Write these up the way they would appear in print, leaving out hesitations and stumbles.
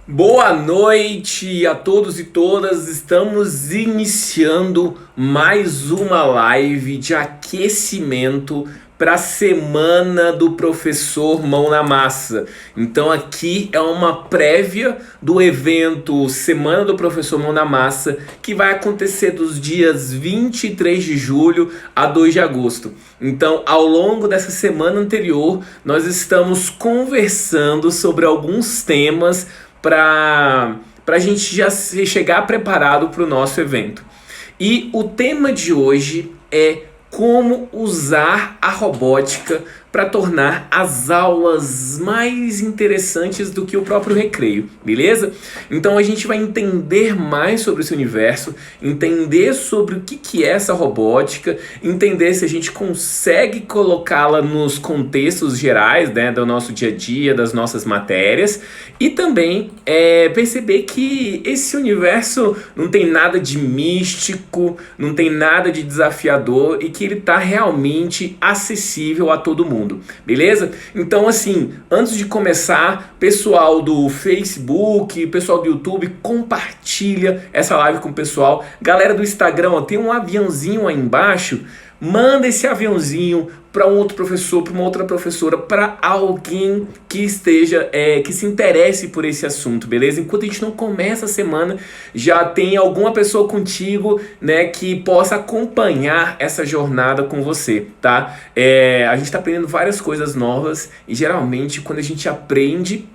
Boa noite a todos e todas. Estamos iniciando mais uma live de aquecimento para a semana do professor Mão na Massa. Então aqui é uma prévia do evento Semana do Professor Mão na Massa, que vai acontecer dos dias 23 de julho a 2 de agosto. Então, ao longo dessa semana anterior, nós estamos conversando sobre alguns temas para a gente já chegar preparado para o nosso evento. E o tema de hoje é como usar a robótica para tornar as aulas mais interessantes do que o próprio recreio, beleza? Então a gente vai entender mais sobre esse universo, entender sobre o que é essa robótica, entender se a gente consegue colocá-la nos contextos gerais, né, do nosso dia a dia, das nossas matérias, e também perceber que esse universo não tem nada de místico, não tem nada de desafiador e que ele está realmente acessível a todo mundo. Beleza? Então assim, antes de começar, pessoal do Facebook, pessoal do YouTube, compartilha essa live com o pessoal. Galera do Instagram, ó, tem um aviãozinho aí embaixo. Manda esse aviãozinho para um outro professor, para uma outra professora, para alguém que esteja, que se interesse por esse assunto, beleza? Enquanto a gente não começa a semana, já tem alguma pessoa contigo, né, que possa acompanhar essa jornada com você, tá? A gente está aprendendo várias coisas novas e geralmente quando a gente aprende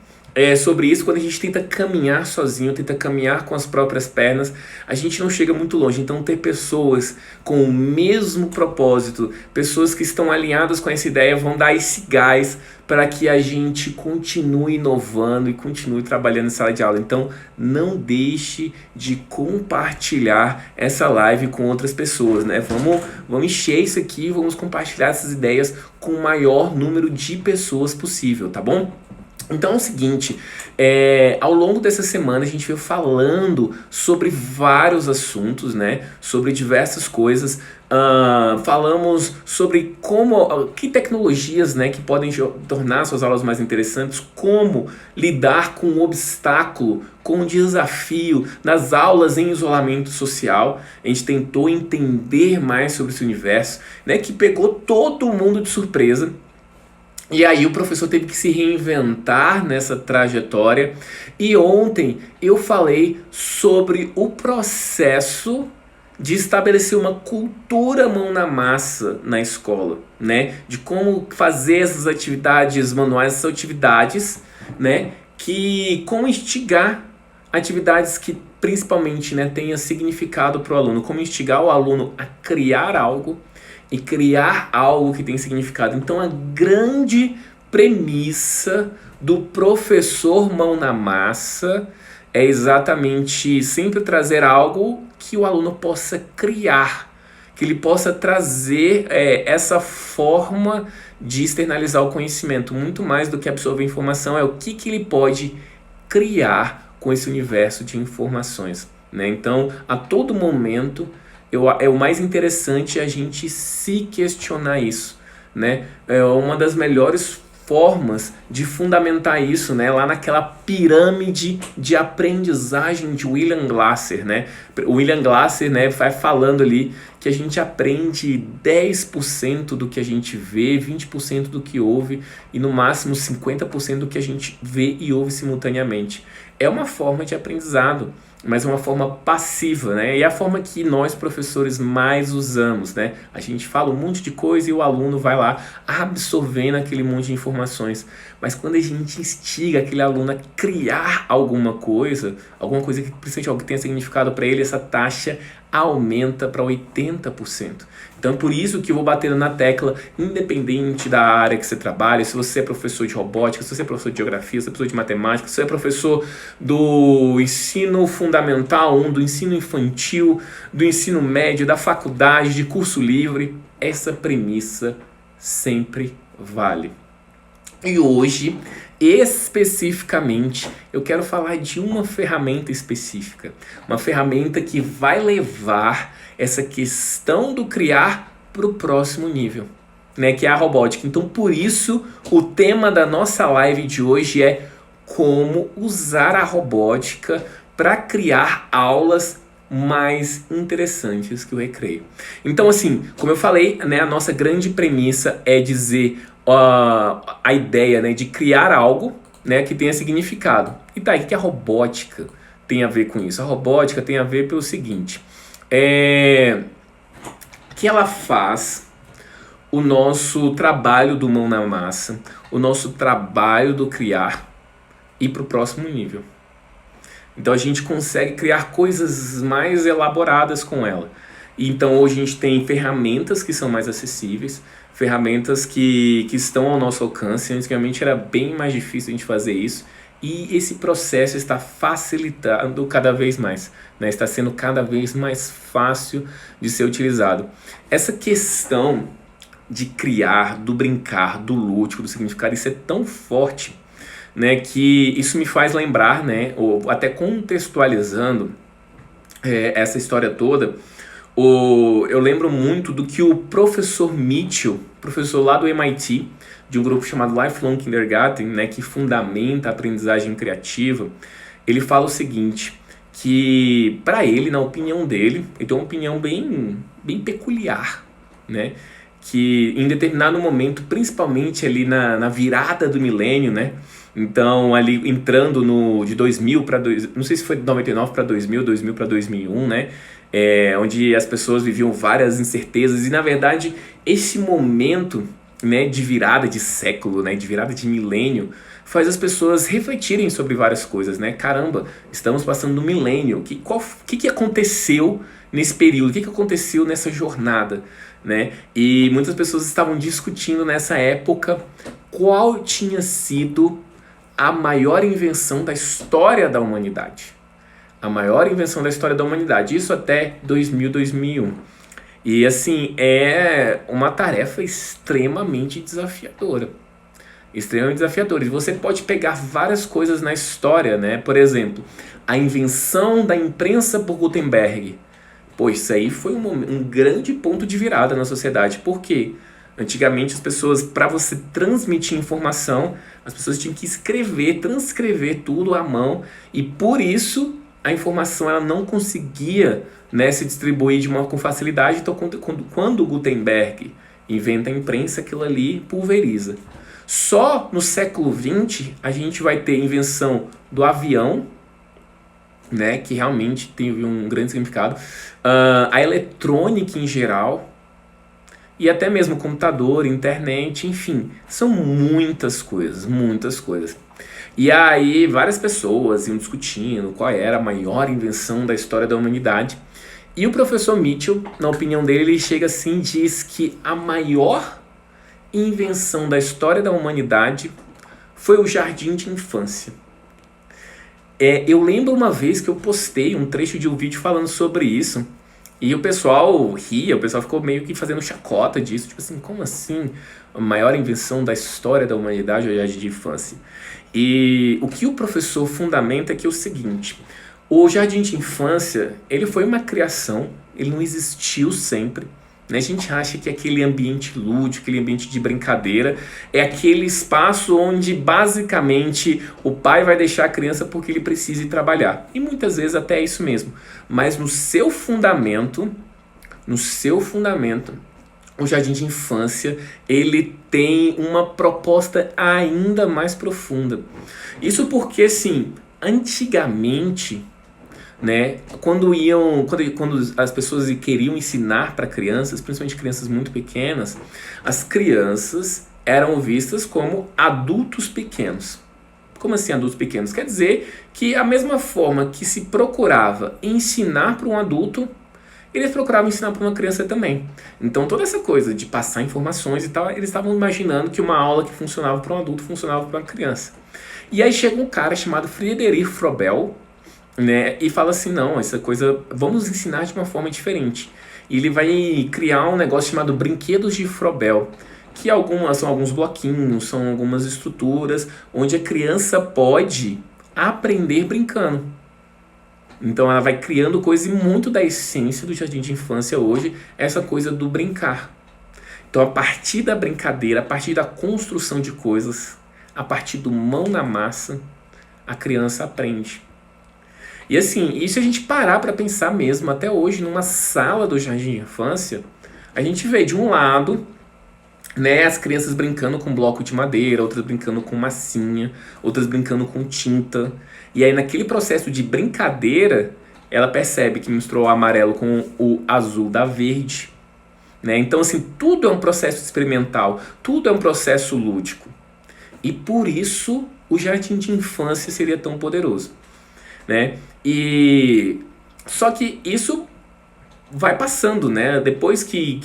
sobre isso, quando a gente tenta caminhar sozinho, tenta caminhar com as próprias pernas, a gente não chega muito longe. Então ter pessoas com o mesmo propósito, pessoas que estão alinhadas com essa ideia, vão dar esse gás para que a gente continue inovando e continue trabalhando em sala de aula. Então não deixe de compartilhar essa live com outras pessoas, né? Vamos encher isso aqui, vamos compartilhar essas ideias com o maior número de pessoas possível, tá bom? Então é o seguinte, ao longo dessa semana a gente veio falando sobre vários assuntos, né? Sobre diversas coisas. Falamos sobre que tecnologias, né, que podem tornar suas aulas mais interessantes, como lidar com o obstáculo, com o desafio nas aulas em isolamento social. A gente tentou entender mais sobre esse universo, né, que pegou todo mundo de surpresa. E aí o professor teve que se reinventar nessa trajetória. E ontem eu falei sobre o processo de estabelecer uma cultura mão na massa na escola, né? De como fazer essas atividades manuais, essas atividades, né? Como instigar atividades que principalmente, né, tenha significado para o aluno. Como instigar o aluno a criar algo e criar algo que tem significado. Então a grande premissa do professor mão na massa é exatamente sempre trazer algo que o aluno possa criar, que ele possa trazer essa forma de externalizar o conhecimento. Muito mais do que absorver informação, é o que ele pode criar com esse universo de informações, né? Então, a todo momento, o mais interessante é a gente se questionar isso, né? É uma das melhores formas de fundamentar isso, né? Lá naquela pirâmide de aprendizagem de William Glasser, né? O William Glasser, né, vai falando ali que a gente aprende 10% do que a gente vê, 20% do que ouve e no máximo 50% do que a gente vê e ouve simultaneamente. É uma forma de aprendizado, mas é uma forma passiva, né? E é a forma que nós, professores, mais usamos, né? A gente fala um monte de coisa e o aluno vai lá absorvendo aquele monte de informações. Mas quando a gente instiga aquele aluno a criar alguma coisa que principalmente algo que tenha significado para ele, essa taxa aumenta para 80%. Então, por isso que eu vou batendo na tecla, independente da área que você trabalha, se você é professor de robótica, se você é professor de geografia, se você é professor de matemática, se você é professor do ensino fundamental 1, do ensino infantil, do ensino médio, da faculdade, de curso livre, essa premissa sempre vale. E hoje, especificamente, eu quero falar de uma ferramenta específica. Uma ferramenta que vai levar essa questão do criar para o próximo nível, né? Que é a robótica. Então, por isso, o tema da nossa live de hoje é como usar a robótica para criar aulas mais interessantes que o recreio. Então, assim, como eu falei, né, a nossa grande premissa é dizer a ideia, né, de criar algo, né, que tenha significado. E daí, o que a robótica tem a ver com isso? A robótica tem a ver pelo seguinte, que ela faz o nosso trabalho do mão na massa, o nosso trabalho do criar, ir para o próximo nível. Então a gente consegue criar coisas mais elaboradas com ela. Então hoje a gente tem ferramentas que são mais acessíveis, ferramentas que estão ao nosso alcance. Antigamente era bem mais difícil a gente fazer isso. E esse processo está facilitando cada vez mais, né? Está sendo cada vez mais fácil de ser utilizado. Essa questão de criar, do brincar, do lúdico, do significado, isso é tão forte, né, que isso me faz lembrar, né, ou até contextualizando essa história toda, eu lembro muito do que o professor Mitchell, professor lá do MIT, de um grupo chamado Lifelong Kindergarten, né, que fundamenta a aprendizagem criativa, ele fala o seguinte, que para ele, na opinião dele, ele tem uma opinião bem peculiar, né, que em determinado momento, principalmente ali na virada do milênio, né, então ali entrando de 2000 para, não sei se foi de 99 para 2000, 2000 para 2001, né, onde as pessoas viviam várias incertezas e na verdade esse momento, né, de virada de século, né, de virada de milênio, faz as pessoas refletirem sobre várias coisas, né? Caramba, estamos passando no milênio. O que aconteceu nesse período? O que aconteceu nessa jornada, né? E muitas pessoas estavam discutindo nessa época qual tinha sido a maior invenção da história da humanidade. A maior invenção da história da humanidade. Isso até 2000, 2001. E assim, é uma tarefa extremamente desafiadora. Extremamente desafiadora. E você pode pegar várias coisas na história, né? Por exemplo, a invenção da imprensa por Gutenberg. Pô, isso aí foi um grande ponto de virada na sociedade. Por quê? Antigamente as pessoas, para você transmitir informação, as pessoas tinham que escrever, transcrever tudo à mão. E por isso a informação ela não conseguia, né, se distribuir com facilidade. Então quando Gutenberg inventa a imprensa, aquilo ali pulveriza. Só no século XX a gente vai ter a invenção do avião, né, que realmente teve um grande significado, a eletrônica em geral, e até mesmo computador, internet, enfim, são muitas coisas, muitas coisas. E aí várias pessoas iam discutindo qual era a maior invenção da história da humanidade. E o professor Mitchell, na opinião dele, ele chega assim e diz que a maior invenção da história da humanidade foi o jardim de infância. Eu lembro uma vez que eu postei um trecho de um vídeo falando sobre isso, e o pessoal ria, o pessoal ficou meio que fazendo chacota disso, tipo assim, como assim? A maior invenção da história da humanidade é o jardim de infância. E o que o professor fundamenta é que é o seguinte, o jardim de infância, ele foi uma criação, ele não existiu sempre, né? A gente acha que aquele ambiente lúdico, aquele ambiente de brincadeira, é aquele espaço onde basicamente o pai vai deixar a criança porque ele precisa ir trabalhar. E muitas vezes até é isso mesmo. Mas no seu fundamento, o jardim de infância, ele tem uma proposta ainda mais profunda. Isso porque, assim, antigamente, né, quando as pessoas queriam ensinar para crianças, principalmente crianças muito pequenas, as crianças eram vistas como adultos pequenos. Como assim adultos pequenos? Quer dizer que a mesma forma que se procurava ensinar para um adulto, eles procuravam ensinar para uma criança também. Então toda essa coisa de passar informações e tal, eles estavam imaginando que uma aula que funcionava para um adulto funcionava para uma criança. E aí chega um cara chamado Friedrich Frobel, né, e fala assim, não, essa coisa, vamos ensinar de uma forma diferente. E ele vai criar um negócio chamado Brinquedos de Frobel, que são alguns bloquinhos, são algumas estruturas, onde a criança pode aprender brincando. Então ela vai criando coisas, e muito da essência do jardim de infância hoje é essa coisa do brincar. Então a partir da brincadeira, a partir da construção de coisas, a partir do mão na massa, a criança aprende. E assim, e se a gente parar para pensar mesmo, até hoje, numa sala do jardim de infância, a gente vê de um lado, né, as crianças brincando com bloco de madeira, outras brincando com massinha, outras brincando com tinta. E aí naquele processo de brincadeira, ela percebe que misturou o amarelo com o azul da verde. Né? Então assim, tudo é um processo experimental, tudo é um processo lúdico. E por isso o jardim de infância seria tão poderoso. Né? E só que isso vai passando, né? Depois que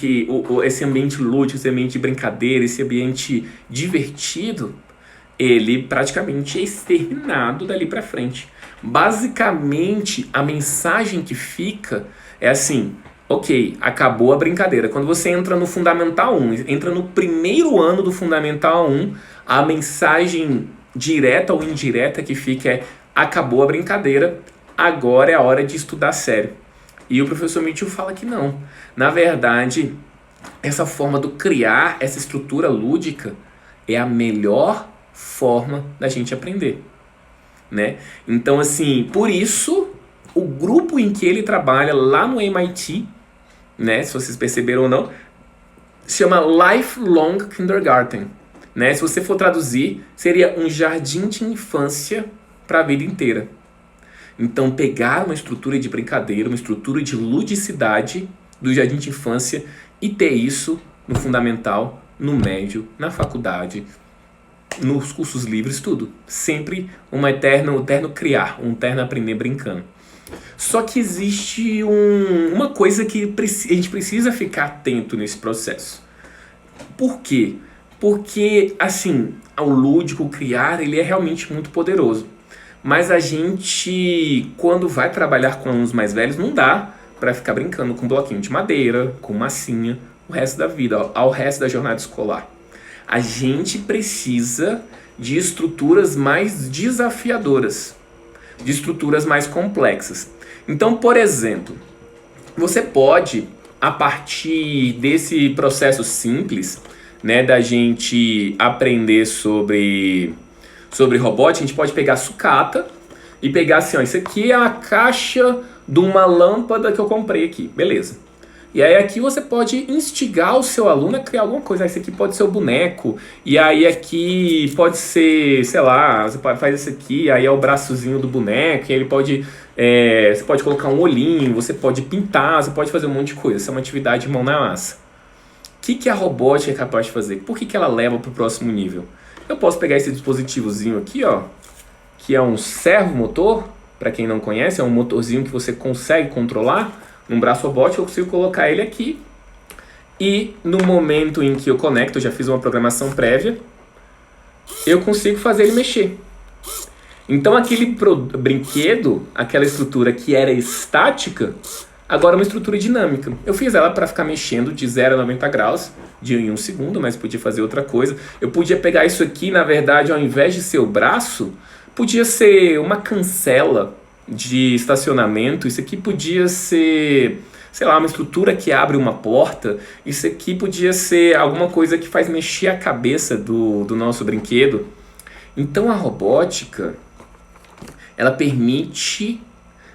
esse ambiente lúdico, esse ambiente de brincadeira, esse ambiente divertido, ele praticamente é exterminado dali pra frente. Basicamente, a mensagem que fica é assim: ok, acabou a brincadeira. Quando você entra no Fundamental 1, entra no primeiro ano do Fundamental 1, a mensagem direta ou indireta que fica é: acabou a brincadeira, agora é a hora de estudar sério. E o professor Mitchell fala que não. Na verdade, essa forma do criar essa estrutura lúdica é a melhor forma da gente aprender. Né? Então, assim, por isso, o grupo em que ele trabalha lá no MIT, né, se vocês perceberam ou não, se chama Lifelong Kindergarten. Né? Se você for traduzir, seria um jardim de infância para a vida inteira. Então, pegar uma estrutura de brincadeira, uma estrutura de ludicidade do jardim de infância e ter isso no fundamental, no médio, na faculdade, nos cursos livres, tudo. Sempre um eterno criar, um eterno aprender brincando. Só que existe uma coisa que a gente precisa ficar atento nesse processo. Por quê? Porque, assim, o lúdico, o criar, ele é realmente muito poderoso. Mas a gente, quando vai trabalhar com alunos mais velhos, não dá para ficar brincando com bloquinho de madeira, com massinha, o resto da vida, ao resto da jornada escolar. A gente precisa de estruturas mais desafiadoras, de estruturas mais complexas. Então, por exemplo, você pode, a partir desse processo simples, né, da gente aprender sobre robótica, a gente pode pegar sucata e pegar assim, ó, isso aqui é a caixa de uma lâmpada que eu comprei aqui, beleza. E aí aqui você pode instigar o seu aluno a criar alguma coisa. Esse aqui pode ser o boneco, e aí aqui pode ser, sei lá, você faz isso aqui, aí é o braçozinho do boneco, e ele pode, você pode colocar um olhinho, você pode pintar, você pode fazer um monte de coisa. Isso é uma atividade de mão na massa. O que a robótica é capaz de fazer? Por que ela leva para o próximo nível? Eu posso pegar esse dispositivozinho aqui, ó, que é um servomotor, para quem não conhece, é um motorzinho que você consegue controlar num braço robótico. Eu consigo colocar ele aqui e no momento em que eu conecto, eu já fiz uma programação prévia, eu consigo fazer ele mexer. Então aquele brinquedo, aquela estrutura que era estática, agora é uma estrutura dinâmica. Eu fiz ela para ficar mexendo de 0 a 90 graus em 1 segundo, mas podia fazer outra coisa. Eu podia pegar isso aqui, na verdade, ao invés de ser o braço, podia ser uma cancela de estacionamento. Isso aqui podia ser, sei lá, uma estrutura que abre uma porta. Isso aqui podia ser alguma coisa que faz mexer a cabeça do nosso brinquedo. Então a robótica, ela permite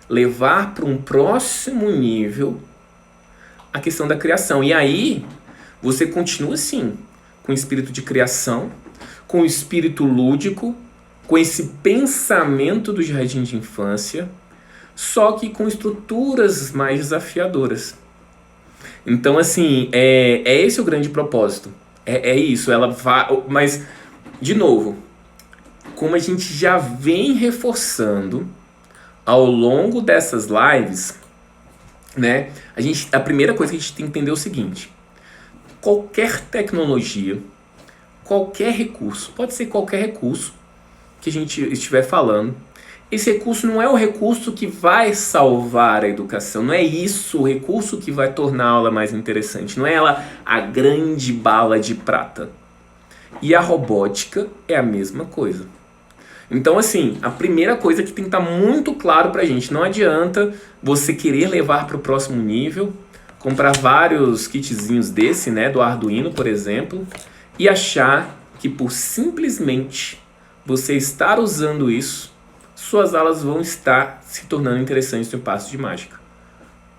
levar para um próximo nível a questão da criação. E aí você continua assim, com o espírito de criação, com o espírito lúdico, com esse pensamento do jardim de infância, só que com estruturas mais desafiadoras. Então, assim, é esse o grande propósito. É isso, ela vai... Mas, de novo, como a gente já vem reforçando ao longo dessas lives, né, a primeira coisa que a gente tem que entender é o seguinte: qualquer tecnologia, qualquer recurso, pode ser qualquer recurso que a gente estiver falando, esse recurso não é o recurso que vai salvar a educação, não é isso o recurso que vai tornar a aula mais interessante, não é ela a grande bala de prata. E a robótica é a mesma coisa. Então, assim, a primeira coisa que tem que estar muito claro pra gente: não adianta você querer levar para o próximo nível, comprar vários kitzinhos desse, né, do Arduino, por exemplo, e achar que por simplesmente você estar usando isso, suas aulas vão estar se tornando interessantes no passo de mágica.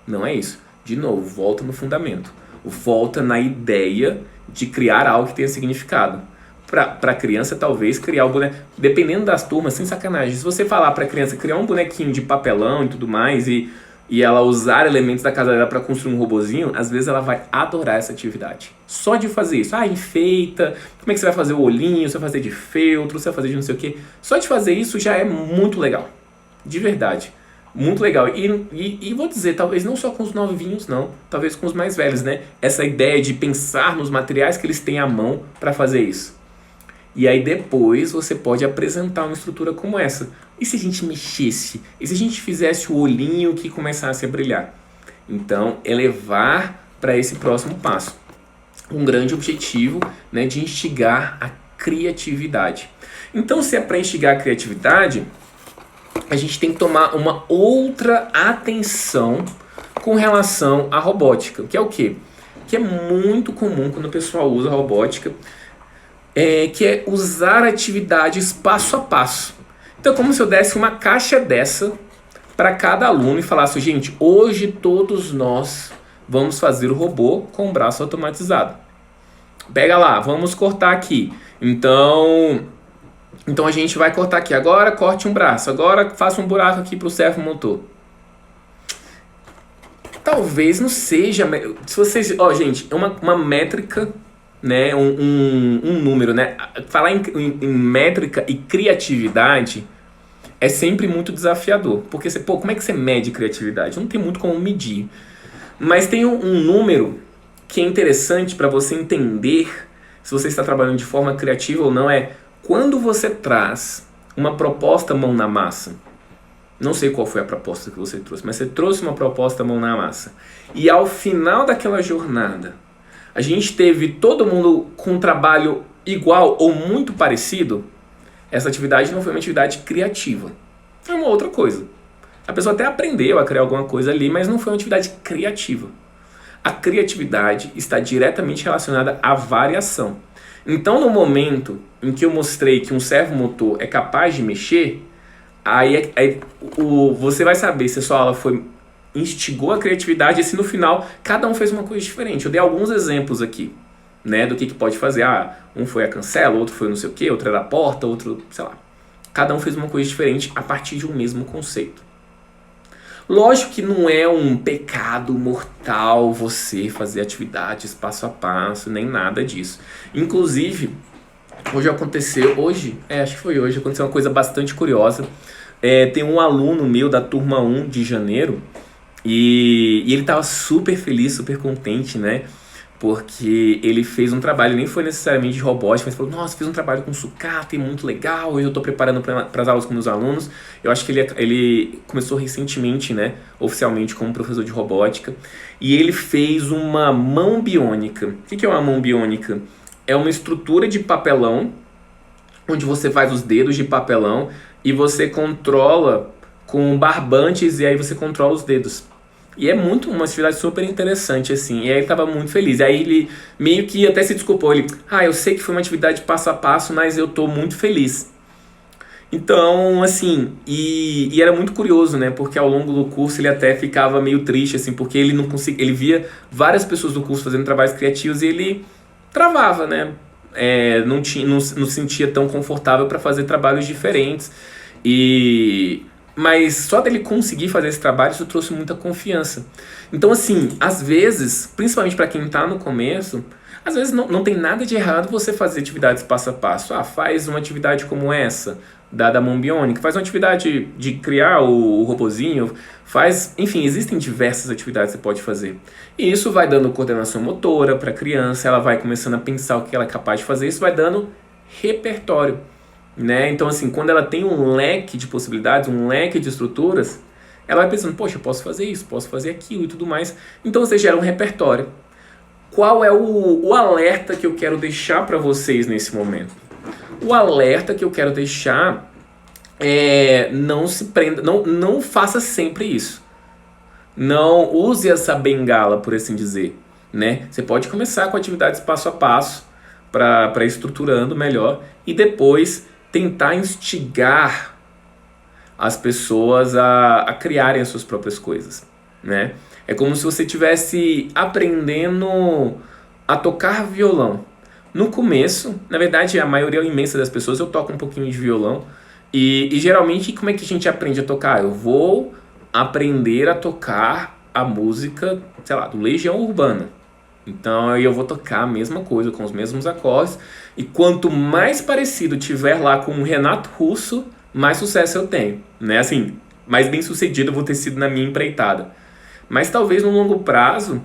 Não é isso. De novo, volta no fundamento. Volta na ideia de criar algo que tenha significado. Para a criança, talvez, criar o boneco... Dependendo das turmas, sem sacanagem. Se você falar para a criança criar um bonequinho de papelão e tudo mais, e ela usar elementos da casa dela para construir um robozinho, às vezes ela vai adorar essa atividade. Só de fazer isso. Enfeita. Como é que você vai fazer o olhinho? Você vai fazer de feltro? Você vai fazer de não sei o quê? Só de fazer isso já é muito legal. De verdade. Muito legal. E vou dizer, talvez não só com os novinhos, não. Talvez com os mais velhos, né? Essa ideia de pensar nos materiais que eles têm à mão para fazer isso. E aí depois você pode apresentar uma estrutura como essa. E se a gente mexesse? E se a gente fizesse o olhinho que começasse a brilhar? Então, elevar para esse próximo passo. Um grande objetivo, né, de instigar a criatividade. Então, se é para instigar a criatividade, a gente tem que tomar uma outra atenção com relação à robótica. Que é o quê? Que é muito comum quando o pessoal usa robótica, que é usar atividades passo a passo. Então é como se eu desse uma caixa dessa para cada aluno e falasse, gente, hoje todos nós vamos fazer o robô com o braço automatizado. Pega lá, vamos cortar aqui. Então a gente vai cortar aqui. Agora corte um braço. Agora faça um buraco aqui para o servomotor. Talvez não seja... Se vocês... gente, é uma métrica, né? Um número, né? Falar em métrica e criatividade é sempre muito desafiador. Porque, como é que você mede criatividade? Não tem muito como medir. Mas tem um número que é interessante para você entender se você está trabalhando de forma criativa ou não, quando você traz uma proposta mão na massa. Não sei qual foi a proposta que você trouxe, mas você trouxe uma proposta mão na massa. E ao final daquela jornada, a gente teve todo mundo com um trabalho igual ou muito parecido, essa atividade não foi uma atividade criativa. Foi uma outra coisa. A pessoa até aprendeu a criar alguma coisa ali, mas não foi uma atividade criativa. A criatividade está diretamente relacionada à variação. Então, no momento em que eu mostrei que um servomotor é capaz de mexer, você vai saber se a sua aula instigou a criatividade e se no final cada um fez uma coisa diferente. Eu dei alguns exemplos aqui, né, do que pode fazer. Um foi a cancela, outro foi não sei o que, outro era a porta, outro, sei lá. Cada um fez uma coisa diferente a partir de um mesmo conceito. Lógico que não é um pecado mortal você fazer atividades passo a passo, nem nada disso. Inclusive, acho que foi hoje, aconteceu uma coisa bastante curiosa. Tem um aluno meu da turma 1 de janeiro e ele estava super feliz, super contente, né? Porque ele fez um trabalho, nem foi necessariamente de robótica, mas falou, nossa, fiz um trabalho com sucata e muito legal, eu estou preparando para as aulas com meus alunos. Eu acho que ele começou recentemente, né, oficialmente como professor de robótica, e ele fez uma mão biônica. O que é uma mão biônica? É uma estrutura de papelão, onde você faz os dedos de papelão e você controla com barbantes e aí você controla os dedos. E é uma atividade super interessante, assim. E aí ele estava muito feliz. E aí ele meio que até se desculpou. Eu sei que foi uma atividade passo a passo, mas eu estou muito feliz. Então, assim, e era muito curioso, né? Porque ao longo do curso ele até ficava meio triste, assim, porque ele não conseguia. Ele via várias pessoas do curso fazendo trabalhos criativos e ele travava, né? Não se sentia tão confortável para fazer trabalhos diferentes. Mas só dele conseguir fazer esse trabalho, isso trouxe muita confiança. Então, assim, às vezes, principalmente para quem está no começo, às vezes não tem nada de errado você fazer atividades passo a passo. Faz uma atividade como essa, da mão biônica, faz uma atividade de criar o robozinho, enfim, existem diversas atividades que você pode fazer. E isso vai dando coordenação motora para a criança, ela vai começando a pensar o que ela é capaz de fazer, isso vai dando repertório. Né? Então, assim, quando ela tem um leque de possibilidades, um leque de estruturas, ela vai pensando, poxa, eu posso fazer isso, posso fazer aquilo e tudo mais. Então você gera um repertório. Qual é o alerta que eu quero deixar para vocês nesse momento? O alerta que eu quero deixar não se prenda, não faça sempre isso. Não use essa bengala, por assim dizer. Né? Você pode começar com atividades passo a passo para ir estruturando melhor e depois tentar instigar as pessoas a criarem as suas próprias coisas, né? É como se você estivesse aprendendo a tocar violão. No começo, na verdade, a maioria imensa das pessoas eu toco um pouquinho de violão. E geralmente, como é que a gente aprende a tocar? Eu vou aprender a tocar a música, sei lá, do Legião Urbana. Então aí eu vou tocar a mesma coisa, com os mesmos acordes. E quanto mais parecido tiver lá com o Renato Russo, mais sucesso eu tenho, né? Assim, mais bem sucedido eu vou ter sido na minha empreitada. Mas talvez no longo prazo,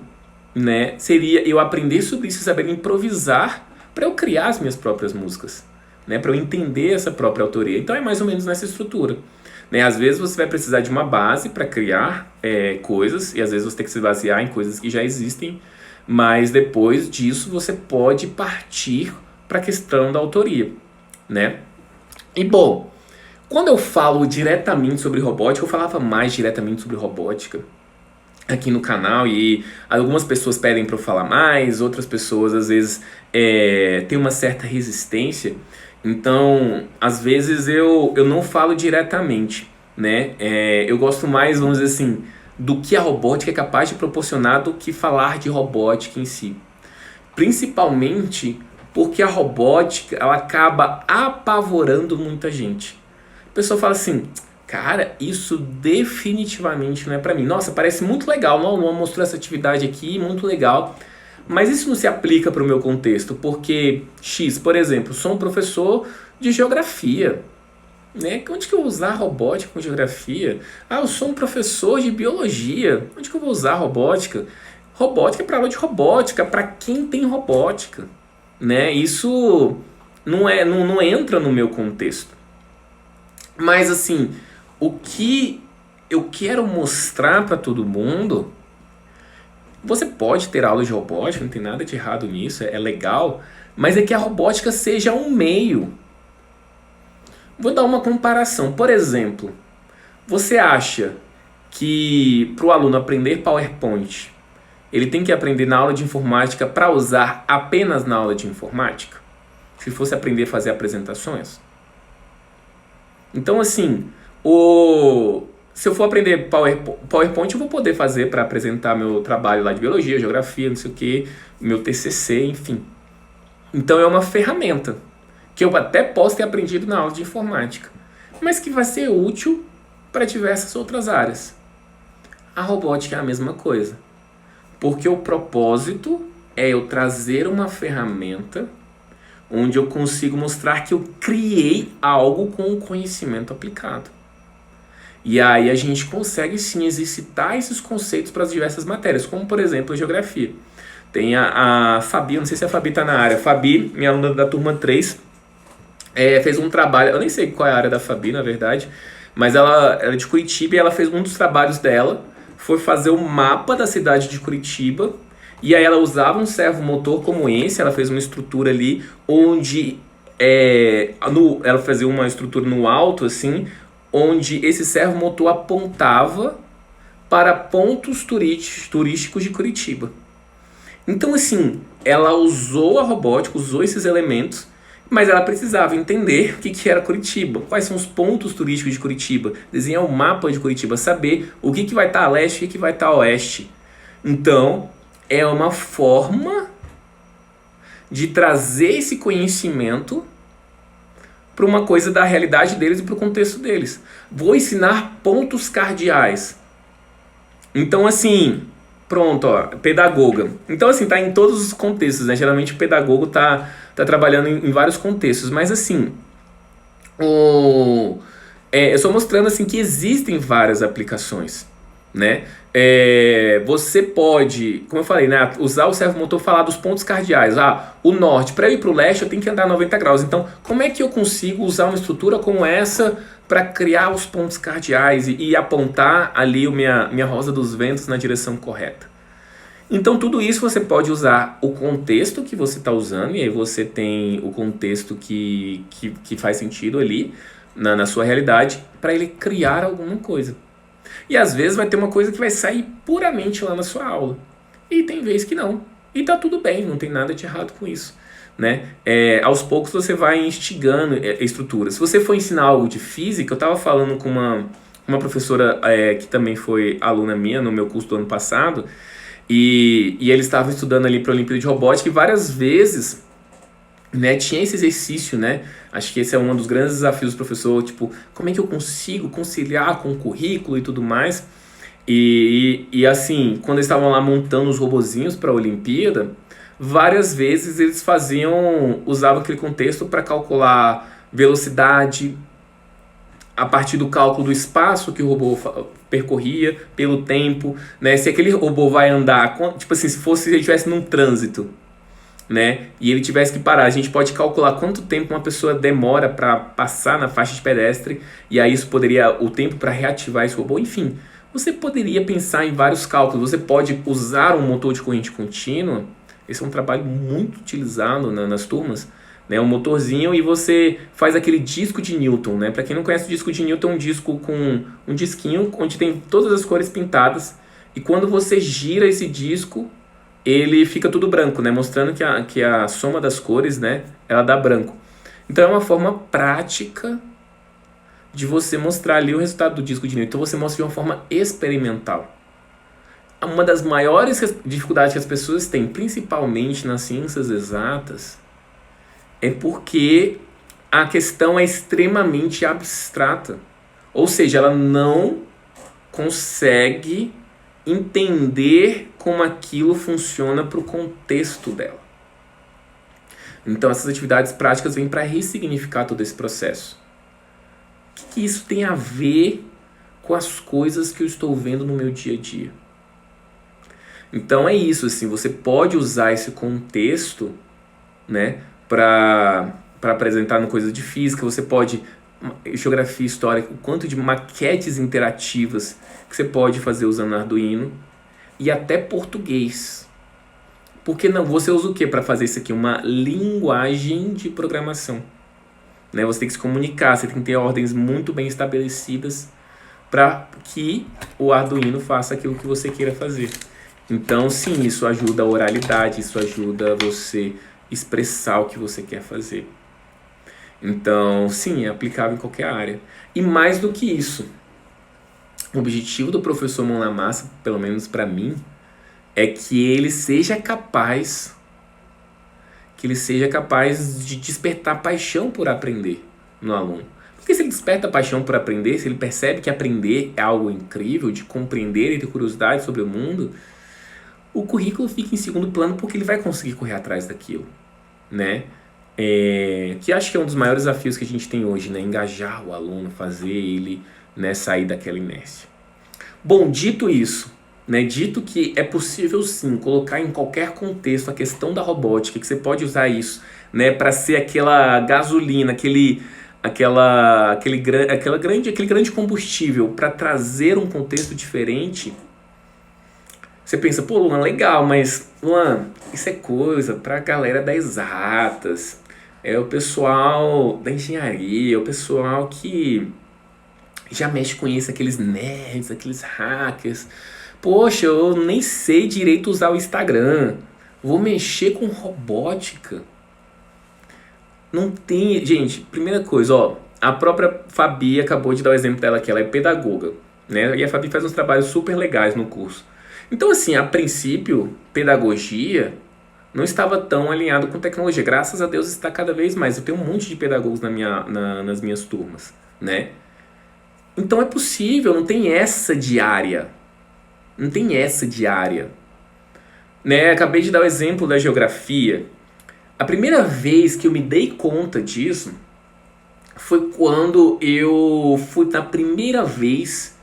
né, seria eu aprender sobre isso e saber improvisar para eu criar as minhas próprias músicas, né, para eu entender essa própria autoria. Então é mais ou menos nessa estrutura. Né? Às vezes você vai precisar de uma base para criar coisas, e às vezes você tem que se basear em coisas que já existem, mas depois disso você pode partir para a questão da autoria, né? E bom, quando eu falo diretamente sobre robótica, eu falava mais diretamente sobre robótica aqui no canal, e algumas pessoas pedem para eu falar mais, outras pessoas às vezes têm uma certa resistência, então às vezes eu não falo diretamente, né? Eu gosto mais, vamos dizer assim, do que a robótica é capaz de proporcionar do que falar de robótica em si. Principalmente porque a robótica ela acaba apavorando muita gente. A pessoa fala assim: cara, isso definitivamente não é pra mim. Nossa, parece muito legal. Não, Luan mostrou essa atividade aqui, muito legal. Mas isso não se aplica para o meu contexto, porque X, por exemplo, sou um professor de geografia. Né? Onde que eu vou usar robótica com geografia? Ah, eu sou um professor de biologia. Onde que eu vou usar robótica? Robótica é para aula de robótica, para quem tem robótica. Né? Isso não entra no meu contexto. Mas assim, o que eu quero mostrar para todo mundo, você pode ter aula de robótica, não tem nada de errado nisso, é legal, mas é que a robótica seja um meio. Vou dar uma comparação. Por exemplo, você acha que para o aluno aprender PowerPoint, ele tem que aprender na aula de informática para usar apenas na aula de informática? Se fosse aprender a fazer apresentações? Então, assim, se eu for aprender PowerPoint, eu vou poder fazer para apresentar meu trabalho lá de biologia, geografia, não sei o que, meu TCC, enfim. Então, é uma ferramenta que eu até posso ter aprendido na aula de informática, mas que vai ser útil para diversas outras áreas. A robótica é a mesma coisa, porque o propósito é eu trazer uma ferramenta onde eu consigo mostrar que eu criei algo com o conhecimento aplicado. E aí a gente consegue sim exercitar esses conceitos para as diversas matérias, como por exemplo a geografia. Tem a Fabi, eu não sei se a Fabi está na área. Fabi, minha aluna da turma 3, fez um trabalho, eu nem sei qual é a área da Fabi na verdade, mas ela é de Curitiba e ela fez um dos trabalhos dela, foi fazer um mapa da cidade de Curitiba. E aí ela usava um servomotor como esse, ela fez uma estrutura ali onde ela fazia uma estrutura no alto assim, onde esse servomotor apontava para pontos turísticos de Curitiba. Então assim, ela usou a robótica, usou esses elementos, mas ela precisava entender o que era Curitiba, quais são os pontos turísticos de Curitiba, desenhar um mapa de Curitiba, saber o que vai estar a leste e o que vai estar a oeste. Então é uma forma de trazer esse conhecimento para uma coisa da realidade deles e para o contexto deles. Vou ensinar pontos cardeais. Então, assim, pronto, ó, pedagoga. Então, assim, tá em todos os contextos, né? Geralmente o pedagogo tá trabalhando em vários contextos. Mas, assim, eu estou mostrando, assim, que existem várias aplicações, né? Você pode, como eu falei, né, usar o servomotor e falar dos pontos cardeais. O norte, para eu ir para o leste eu tenho que andar 90 graus. Então, como é que eu consigo usar uma estrutura como essa para criar os pontos cardeais e apontar ali minha rosa dos ventos na direção correta? Então, tudo isso você pode usar o contexto que você está usando, e aí você tem o contexto que faz sentido ali na sua realidade para ele criar alguma coisa. E às vezes vai ter uma coisa que vai sair puramente lá na sua aula. E tem vezes que não. E tá tudo bem, não tem nada de errado com isso. né? Aos poucos você vai instigando estruturas. Se você for ensinar algo de física, eu estava falando com uma professora que também foi aluna minha no meu curso do ano passado, e eles estavam estudando ali para a Olimpíada de Robótica, e várias vezes, né, tinha esse exercício, né? Acho que esse é um dos grandes desafios do professor, tipo, como é que eu consigo conciliar com o currículo e tudo mais? E assim, quando eles estavam lá montando os robozinhos para a Olimpíada, várias vezes eles usavam aquele contexto para calcular velocidade, a partir do cálculo do espaço que o robô percorria, pelo tempo, né? Se aquele robô vai andar, tipo assim, se ele estivesse num trânsito, né? E ele tivesse que parar, a gente pode calcular quanto tempo uma pessoa demora para passar na faixa de pedestre, e aí isso poderia, o tempo para reativar esse robô, enfim. Você poderia pensar em vários cálculos, você pode usar um motor de corrente contínua, esse é um trabalho muito utilizado nas turmas, né, um motorzinho, e você faz aquele disco de Newton, né? Para quem não conhece, o disco de Newton é um disco com um disquinho onde tem todas as cores pintadas, e quando você gira esse disco, ele fica tudo branco, né? Mostrando que a soma das cores, né, ela dá branco. Então é uma forma prática de você mostrar ali o resultado do disco de Newton. Então você mostra de uma forma experimental. Uma das maiores dificuldades que as pessoas têm, principalmente nas ciências exatas, é porque a questão é extremamente abstrata. Ou seja, ela não consegue entender como aquilo funciona para o contexto dela. Então essas atividades práticas vêm para ressignificar todo esse processo. O que isso tem a ver com as coisas que eu estou vendo no meu dia a dia? Então é isso, assim, você pode usar esse contexto, né, para apresentar no coisa de física, você pode, geografia, história, o quanto de maquetes interativas que você pode fazer usando Arduino, e até português. Porque não, você usa o que para fazer isso aqui? Uma linguagem de programação. Né? Você tem que se comunicar, você tem que ter ordens muito bem estabelecidas para que o Arduino faça aquilo que você queira fazer. Então, sim, isso ajuda a oralidade, isso ajuda você expressar o que você quer fazer. Então, sim, é aplicável em qualquer área. E mais do que isso, o objetivo do professor Mão na Massa, pelo menos para mim, é que ele seja capaz de despertar paixão por aprender no aluno. Porque se ele desperta paixão por aprender, se ele percebe que aprender é algo incrível, de compreender e ter curiosidade sobre o mundo, o currículo fica em segundo plano porque ele vai conseguir correr atrás daquilo, né? Que acho que é um dos maiores desafios que a gente tem hoje, né? Engajar o aluno, fazer ele, né, sair daquela inércia. Bom, dito isso, né, dito que é possível sim colocar em qualquer contexto a questão da robótica, que você pode usar isso, né, para ser aquela gasolina, aquele grande combustível para trazer um contexto diferente. Você pensa, pô, Luan, legal, mas Luan, isso é coisa para a galera das exatas, é o pessoal da engenharia, o pessoal que já mexe com isso, aqueles nerds, aqueles hackers. Poxa, eu nem sei direito usar o Instagram, vou mexer com robótica. Não tem... Gente, primeira coisa, ó, a própria Fabi acabou de dar o exemplo dela aqui, ela é pedagoga, né? E a Fabi faz uns trabalhos super legais no curso. Então, assim, a princípio, pedagogia não estava tão alinhado com tecnologia. Graças a Deus está cada vez mais. Eu tenho um monte de pedagogos nas minhas turmas, né? Então é possível, não tem essa diária. Não tem essa diária. Né? Acabei de dar o exemplo da geografia. A primeira vez que eu me dei conta disso foi quando eu fui na primeira vez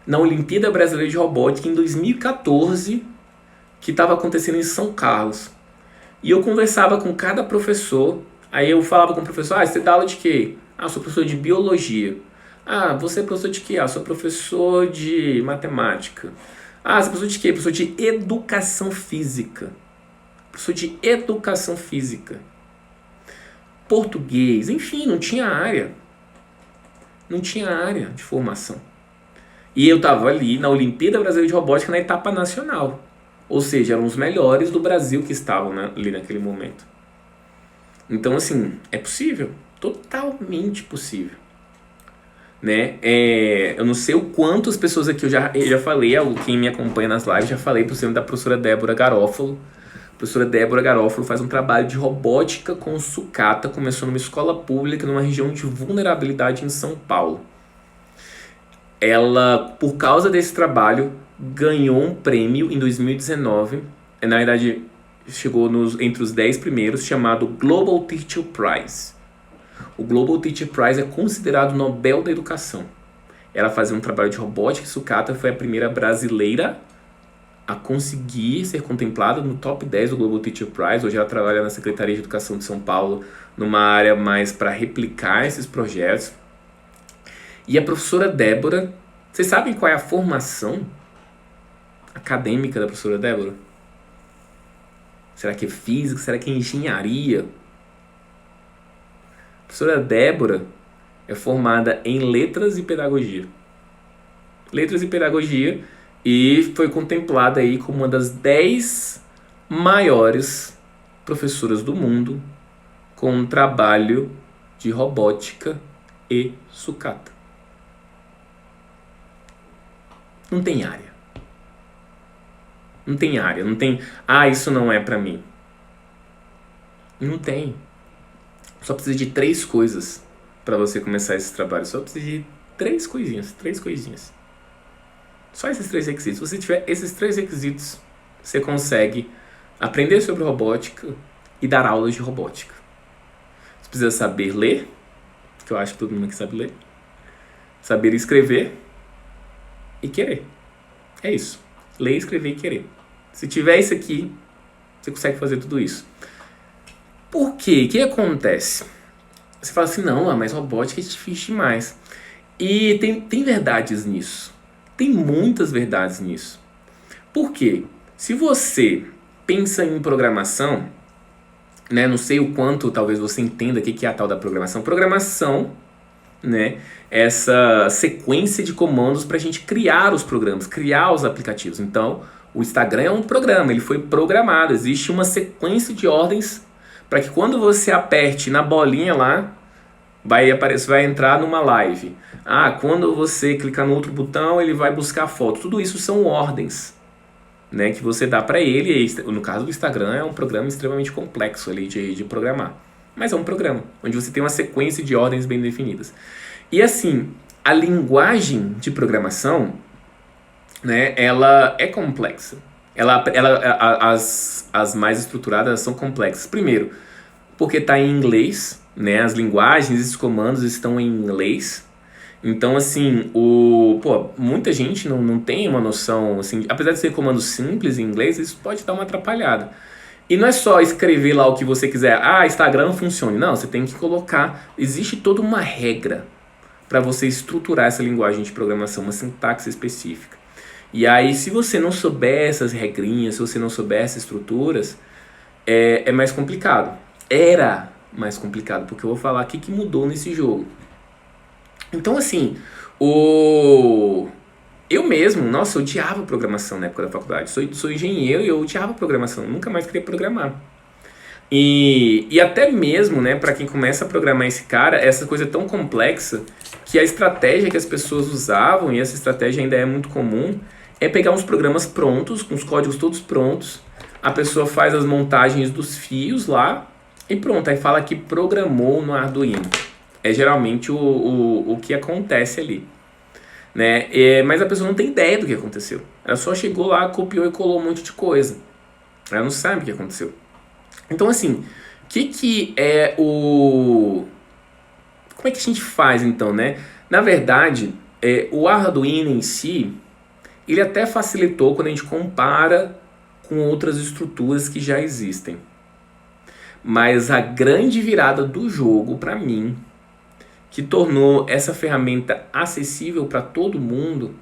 na Olimpíada Brasileira de Robótica em 2014, que estava acontecendo em São Carlos. E eu conversava com cada professor, aí eu falava com o professor, você dá aula de quê? Sou professor de biologia. Você é professor de quê? Sou professor de matemática. Você é professor de quê? Professor de educação física. Professor de educação física. Português, enfim, não tinha área. Não tinha área de formação. E eu estava ali na Olimpíada Brasileira de Robótica na etapa nacional. Ou seja, eram os melhores do Brasil que estavam ali naquele momento. Então, assim, é possível, totalmente possível, né? Eu não sei o quantas pessoas aqui eu já falei, quem me acompanha nas lives, já falei por cima da professora Débora Garófalo. A professora Débora Garófalo faz um trabalho de robótica com sucata, começou numa escola pública numa região de vulnerabilidade em São Paulo. Ela, por causa desse trabalho, ganhou um prêmio em 2019, na verdade chegou entre os 10 primeiros, chamado Global Teacher Prize. O Global Teacher Prize é considerado o Nobel da Educação. Ela fazia um trabalho de robótica e sucata, foi a primeira brasileira a conseguir ser contemplada no top 10 do Global Teacher Prize. Hoje ela trabalha na Secretaria de Educação de São Paulo, numa área mais para replicar esses projetos. E a professora Débora, vocês sabem qual é a formação acadêmica da professora Débora? Será que é física? Será que é engenharia? A professora Débora é formada em letras e pedagogia. Letras e pedagogia, e foi contemplada aí como uma das 10 maiores professoras do mundo com um trabalho de robótica e sucata. Não tem área. Não tem área, não tem... isso não é pra mim. Não tem. Só precisa de 3 coisas pra você começar esse trabalho. Só precisa de 3 coisinhas. Só esses 3 requisitos. Se você tiver esses 3 requisitos, você consegue aprender sobre robótica e dar aulas de robótica. Você precisa saber ler, que eu acho que todo mundo aqui sabe ler. Saber escrever e querer. É isso. Ler, escrever e querer. Se tiver isso aqui, você consegue fazer tudo isso. Por quê? O que acontece? Você fala assim, não, mas robótica é difícil demais. E tem verdades nisso. Tem muitas verdades nisso. Por quê? Se você pensa em programação, né, não sei o quanto talvez você entenda o que é a tal da programação. Programação, né, essa sequência de comandos para a gente criar os programas, criar os aplicativos. Então, o Instagram é um programa, ele foi programado. Existe uma sequência de ordens para que quando você aperte na bolinha lá, vai entrar numa live. Quando você clicar no outro botão, ele vai buscar a foto. Tudo isso são ordens, né, que você dá para ele. No caso do Instagram, é um programa extremamente complexo ali de programar. Mas é um programa, onde você tem uma sequência de ordens bem definidas. E assim, a linguagem de programação, né, ela é complexa. As mais estruturadas são complexas. Primeiro, porque está em inglês, né, as linguagens, esses comandos estão em inglês. Então, assim, muita gente não tem uma noção, assim, apesar de ser comandos simples em inglês, isso pode dar uma atrapalhada. E não é só escrever lá o que você quiser, Instagram funcione. Não, você tem que colocar, existe toda uma regra para você estruturar essa linguagem de programação, uma sintaxe específica. E aí, se você não souber essas regrinhas, se você não souber essas estruturas, é mais complicado. Era mais complicado, porque eu vou falar o que mudou nesse jogo. Então, assim, eu mesmo, nossa, eu odiava programação na época da faculdade. Sou engenheiro e eu odiava programação, nunca mais queria programar. E até mesmo, né, para quem começa a programar esse cara, essa coisa é tão complexa que a estratégia que as pessoas usavam, e essa estratégia ainda é muito comum, é pegar uns programas prontos, com os códigos todos prontos, a pessoa faz as montagens dos fios lá e pronto, aí fala que programou no Arduino. É geralmente o que acontece ali, né? Mas a pessoa não tem ideia do que aconteceu. Ela só chegou lá, copiou e colou um monte de coisa. Ela não sabe o que aconteceu. Então, assim, que é o... Como é que a gente faz, então, né? Na verdade, o Arduino em si, ele até facilitou quando a gente compara com outras estruturas que já existem. Mas a grande virada do jogo, para mim, que tornou essa ferramenta acessível para todo mundo,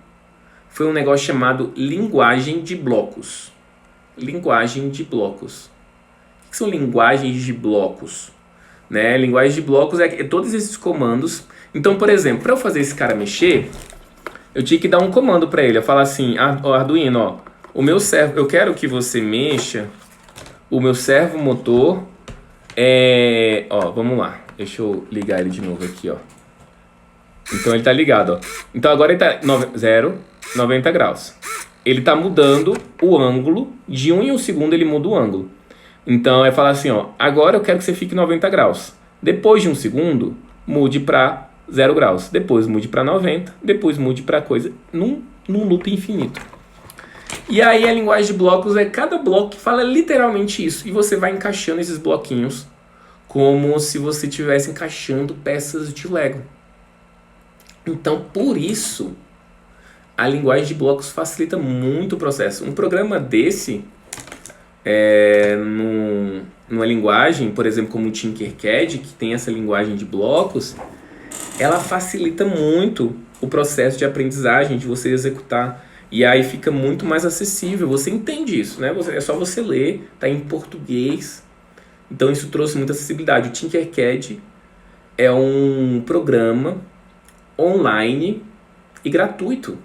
foi um negócio chamado linguagem de blocos. Linguagem de blocos. O que são linguagens de blocos? Né? Linguagem de blocos é todos esses comandos. Então, por exemplo, para eu fazer esse cara mexer, eu tinha que dar um comando para ele. Eu falar assim, Arduino, o meu servo, eu quero que você mexa o meu servo motor Ó, vamos lá. Deixa eu ligar ele de novo aqui, ó. Então ele tá ligado, ó. Então agora ele tá 90 graus. Ele tá mudando o ângulo. De 1 em 1 segundo ele muda o ângulo. Então é falar assim, ó. Agora eu quero que você fique 90 graus. Depois de 1 segundo, mude pra 0 graus. Depois mude pra 90. Depois mude pra coisa. Num loop infinito. E aí a linguagem de blocos é cada bloco que fala literalmente isso. E você vai encaixando esses bloquinhos como se você estivesse encaixando peças de Lego. Então, por isso, a linguagem de blocos facilita muito o processo. Um programa desse, numa linguagem, por exemplo, como o Tinkercad, que tem essa linguagem de blocos, ela facilita muito o processo de aprendizagem, de você executar. E aí fica muito mais acessível. Você entende isso, né? É só você ler, tá em português. Então isso trouxe muita acessibilidade. O Tinkercad é um programa online e gratuito.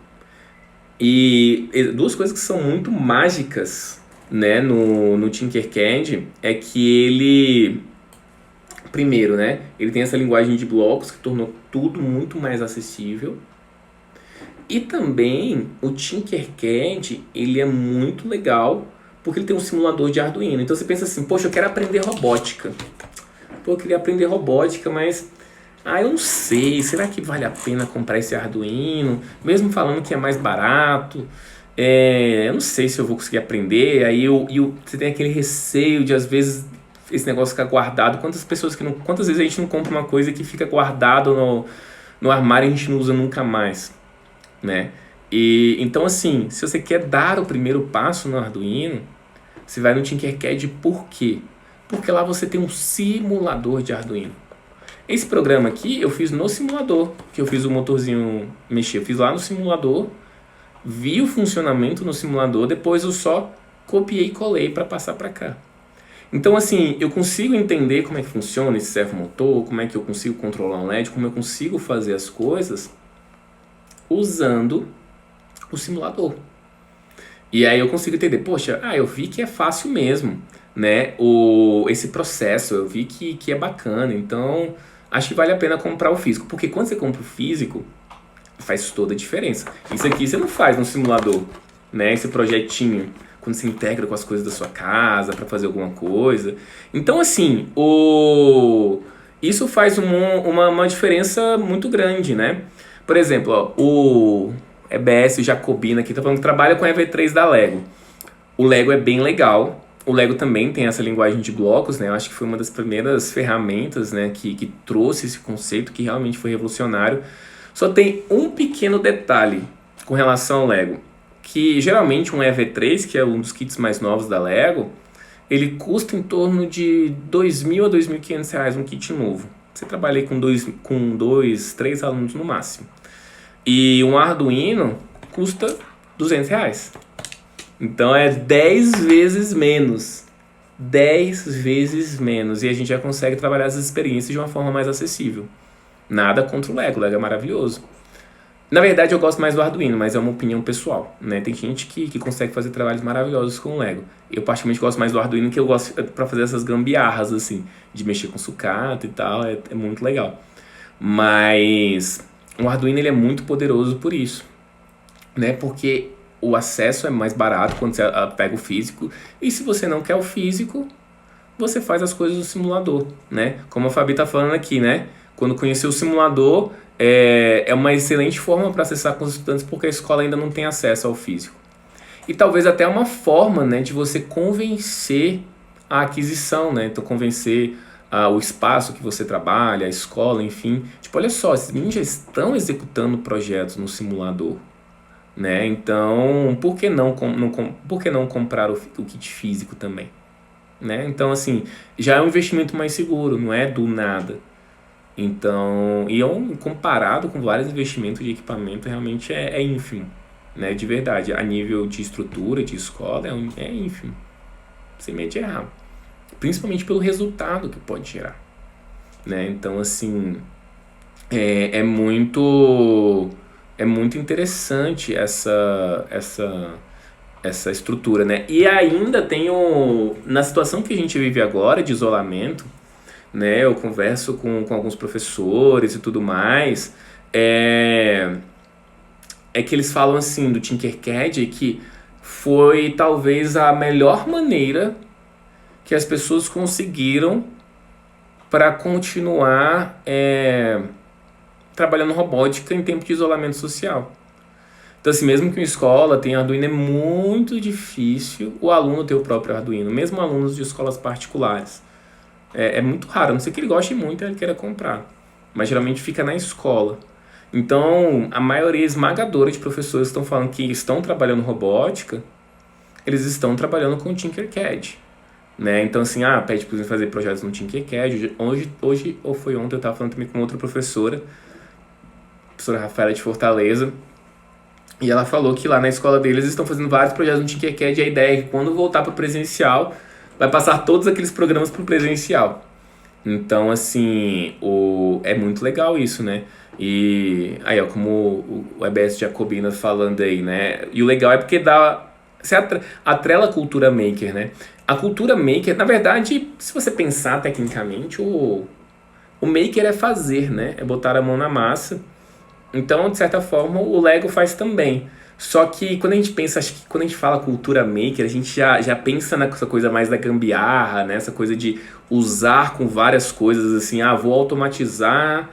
E duas coisas que são muito mágicas, né, no Tinkercad é que ele, primeiro, né, ele tem essa linguagem de blocos que tornou tudo muito mais acessível. E também o Tinkercad, ele é muito legal porque ele tem um simulador de Arduino. Então você pensa assim, poxa, eu quero aprender robótica. Pô, eu queria aprender robótica, mas eu não sei, será que vale a pena comprar esse Arduino? Mesmo falando que é mais barato, eu não sei se eu vou conseguir aprender. Aí você tem aquele receio de, às vezes, esse negócio ficar guardado. Quantas vezes a gente não compra uma coisa que fica guardado no armário e a gente não usa nunca mais, né? E então, assim, se você quer dar o primeiro passo no Arduino, você vai no Tinkercad. Por quê? Porque lá você tem um simulador de Arduino. Esse programa aqui eu fiz no simulador, que eu fiz o motorzinho mexer. Eu fiz lá no simulador, vi o funcionamento no simulador, depois eu só copiei e colei para passar para cá. Então, assim, eu consigo entender como é que funciona esse servomotor, como é que eu consigo controlar um LED, como eu consigo fazer as coisas usando o simulador. E aí eu consigo entender, poxa, eu vi que é fácil mesmo, né? Esse processo, eu vi que é bacana, então acho que vale a pena comprar o físico. Porque quando você compra o físico, faz toda a diferença. Isso aqui você não faz no simulador, né? Esse projetinho, quando você integra com as coisas da sua casa para fazer alguma coisa. Então, assim, isso faz uma diferença muito grande, né? Por exemplo, ó, o EBS Jacobina aqui tá falando que trabalha com EV3 da Lego. O Lego é bem legal. O Lego também tem essa linguagem de blocos, né? Eu acho que foi uma das primeiras ferramentas, né, que trouxe esse conceito, que realmente foi revolucionário. Só tem um pequeno detalhe com relação ao Lego, que geralmente um EV3, que é um dos kits mais novos da Lego, ele custa em torno de R$2.000 a R$2.500 um kit novo. Você trabalha aí com 3 alunos no máximo. E um Arduino custa R$200. Então é 10 vezes menos. 10 vezes menos. E a gente já consegue trabalhar essas experiências de uma forma mais acessível. Nada contra o Lego é maravilhoso. Na verdade eu gosto mais do Arduino, mas é uma opinião pessoal, né? Tem gente que consegue fazer trabalhos maravilhosos com o Lego. Eu particularmente gosto mais do Arduino, que eu gosto para fazer essas gambiarras, assim, de mexer com sucata e tal, é muito legal. Mas o Arduino ele é muito poderoso por isso, né? Porque o acesso é mais barato quando você pega o físico, e se você não quer o físico, você faz as coisas no simulador, né? Como a Fabi tá falando aqui, né? Quando conhecer o simulador, é uma excelente forma para acessar com os estudantes, porque a escola ainda não tem acesso ao físico. E talvez até uma forma, né, de você convencer a aquisição, né? Então, convencer o espaço que você trabalha, a escola, enfim. Tipo, olha só, esses meninos já estão executando projetos no simulador, né? Então, por que não comprar o kit físico também? Né? Então, assim, já é um investimento mais seguro, não é do nada. Então, comparado com vários investimentos de equipamento, realmente é ínfimo, né? De verdade, a nível de estrutura, de escola, é ínfimo, sem medo de errar, principalmente pelo resultado que pode gerar, né? Então, assim, é muito interessante essa estrutura, né? E ainda tem na situação que a gente vive agora, de isolamento, né? Eu converso com alguns professores e tudo mais, é que eles falam assim do Tinkercad que foi talvez a melhor maneira que as pessoas conseguiram para continuar trabalhando robótica em tempo de isolamento social. Então, assim, mesmo que uma escola tenha Arduino, é muito difícil o aluno ter o próprio Arduino, mesmo alunos de escolas particulares. É muito raro, a não ser que ele goste muito e ele queira comprar. Mas geralmente fica na escola. Então, a maioria esmagadora de professores que estão falando que estão trabalhando robótica, eles estão trabalhando com o Tinkercad. Né? Então, assim, pede para fazer projetos no Tinkercad. Hoje, ou foi ontem, eu estava falando também com outra professora, a professora Rafaela de Fortaleza, e ela falou que lá na escola deles estão fazendo vários projetos no Tinkercad e a ideia é que quando voltar para o presencial, vai passar todos aqueles programas para o presencial. Então, assim, é muito legal isso, né? E aí, ó, como o EBS Jacobina falando aí, né? E o legal é porque você atrela a cultura maker, né? A cultura maker, na verdade, se você pensar tecnicamente, o maker é fazer, né? É botar a mão na massa. Então, de certa forma, o Lego faz também. Só que quando a gente pensa, acho que quando a gente fala cultura maker, a gente já pensa nessa coisa mais da gambiarra, né? Essa coisa de usar com várias coisas, assim, vou automatizar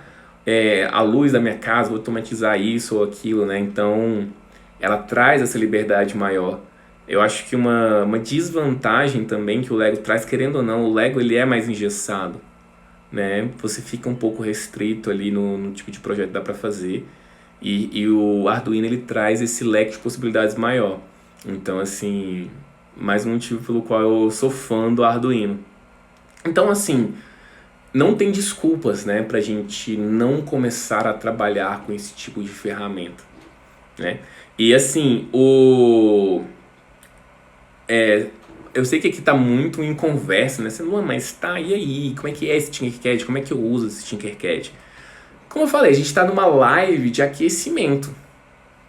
a luz da minha casa, vou automatizar isso ou aquilo, né? Então, ela traz essa liberdade maior. Eu acho que uma desvantagem também que o Lego traz, querendo ou não, o Lego ele é mais engessado, né? Você fica um pouco restrito ali no tipo de projeto que dá para fazer. E o Arduino ele traz esse leque de possibilidades maior. Então, assim, mais um motivo pelo qual eu sou fã do Arduino. Então, assim, não tem desculpas, né, pra gente não começar a trabalhar com esse tipo de ferramenta, né? E, assim, eu sei que aqui tá muito em conversa, né? Você, mas tá, e aí? Como é que é esse Tinkercad? Como é que eu uso esse Tinkercad? Como eu falei, a gente está numa live de aquecimento.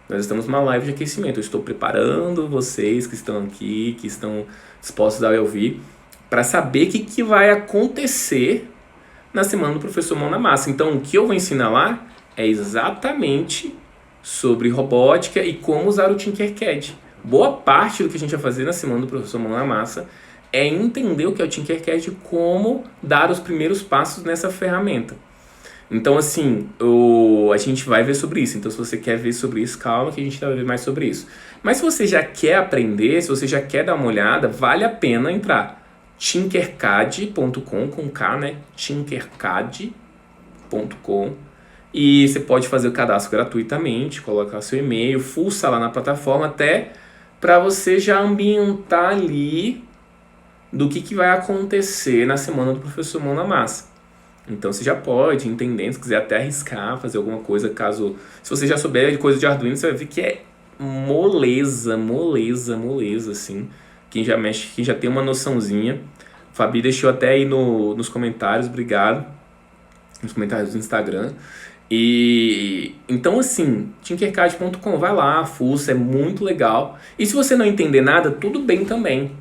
Nós estamos numa live de aquecimento. Eu estou preparando vocês que estão aqui, que estão dispostos a ouvir, para saber o que vai acontecer na semana do professor Mão na Massa. Então, o que eu vou ensinar lá é exatamente sobre robótica e como usar o Tinkercad. Boa parte do que a gente vai fazer na semana do professor Mão na Massa é entender o que é o Tinkercad e como dar os primeiros passos nessa ferramenta. Então, assim, a gente vai ver sobre isso. Então, se você quer ver sobre isso, calma que a gente vai ver mais sobre isso. Mas se você já quer aprender, se você já quer dar uma olhada, vale a pena entrar. Tinkercad.com, com K, né? Tinkercad.com. E você pode fazer o cadastro gratuitamente, colocar seu e-mail, fuça lá na plataforma até para você já ambientar ali do que vai acontecer na semana do professor Mão na Massa. Então você já pode, entendendo, se quiser até arriscar, fazer alguma coisa, caso... Se você já souber de coisa de Arduino, você vai ver que é moleza, assim. Quem já mexe, quem já tem uma noçãozinha. Fabi deixou até aí nos comentários, obrigado. Nos comentários do Instagram. E então assim, Tinkercad.com, vai lá, fuça, é muito legal. E se você não entender nada, tudo bem também.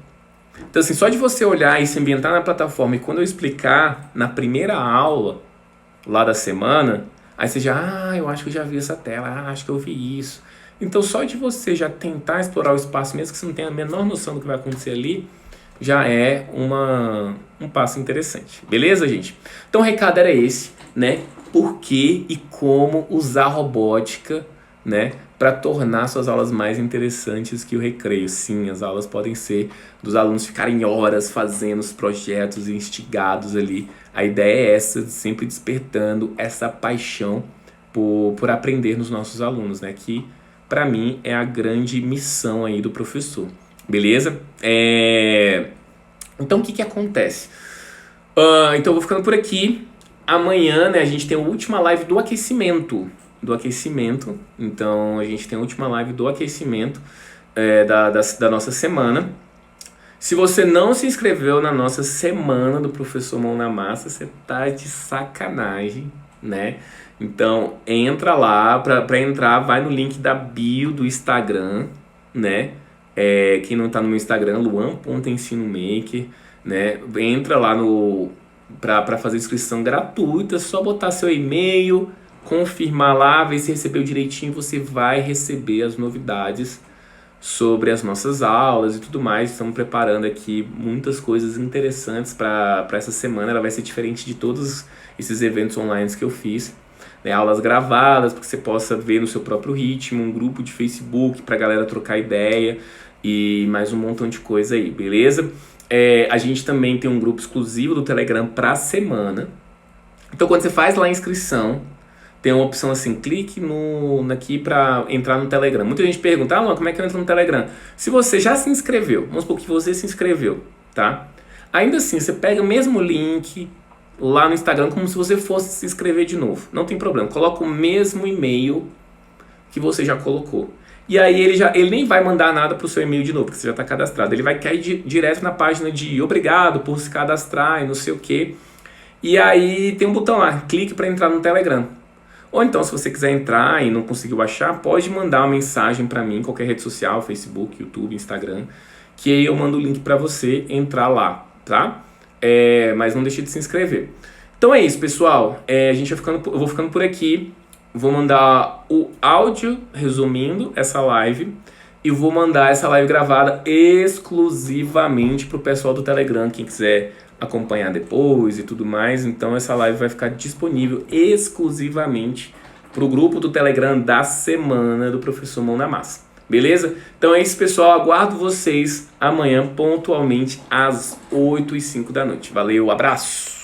Então, assim, só de você olhar e se ambientar na plataforma e quando eu explicar na primeira aula lá da semana, aí você já, eu acho que eu já vi essa tela, acho que eu vi isso. Então, só de você já tentar explorar o espaço, mesmo que você não tenha a menor noção do que vai acontecer ali, já é um passo interessante. Beleza, gente? Então, o recado era esse, né? Por que e como usar robótica, né? Para tornar suas aulas mais interessantes que o recreio. Sim, as aulas podem ser dos alunos ficarem horas fazendo os projetos instigados ali. A ideia é essa, sempre despertando essa paixão por aprender nos nossos alunos, né? Que, para mim, é a grande missão aí do professor. Beleza? Então, o que acontece? Então, eu vou ficando por aqui. Amanhã, né, a gente tem a última live do aquecimento. Então a gente tem a última live do aquecimento da nossa semana. Se você não se inscreveu na nossa semana do professor Mão na Massa, você tá de sacanagem, né? Então entra lá, para entrar vai no link da bio do Instagram, né? Quem não tá no meu Instagram, luan.ensinomaker, né? Entra lá no para fazer inscrição gratuita, é só botar seu e-mail, confirmar lá, ver se recebeu direitinho, você vai receber as novidades sobre as nossas aulas e tudo mais. Estamos preparando aqui muitas coisas interessantes para essa semana. Ela vai ser diferente de todos esses eventos online que eu fiz, né? Aulas gravadas, para que você possa ver no seu próprio ritmo, um grupo de Facebook para a galera trocar ideia e mais um montão de coisa aí, beleza? A gente também tem um grupo exclusivo do Telegram para a semana. Então, quando você faz lá a inscrição, tem uma opção assim, clique aqui para entrar no Telegram. Muita gente pergunta, Luan, como é que eu entro no Telegram? Se você já se inscreveu, vamos supor que você se inscreveu, tá? Ainda assim, você pega o mesmo link lá no Instagram como se você fosse se inscrever de novo. Não tem problema, coloca o mesmo e-mail que você já colocou. E aí ele nem vai mandar nada pro seu e-mail de novo, porque você já está cadastrado. Ele vai cair direto na página de obrigado por se cadastrar e não sei o quê. E aí tem um botão lá, clique para entrar no Telegram. Ou então, se você quiser entrar e não conseguiu achar, pode mandar uma mensagem para mim, em qualquer rede social, Facebook, YouTube, Instagram, que aí eu mando o link para você entrar lá, tá? Mas não deixe de se inscrever. Então é isso, pessoal. Eu vou ficando por aqui. Vou mandar o áudio resumindo essa live e vou mandar essa live gravada exclusivamente para o pessoal do Telegram, quem quiser acompanhar depois e tudo mais. Então essa live vai ficar disponível exclusivamente para o grupo do Telegram da semana do Professor Mão na Massa. Beleza? Então é isso, pessoal. Aguardo vocês amanhã pontualmente às 8h05 da noite. Valeu, abraço!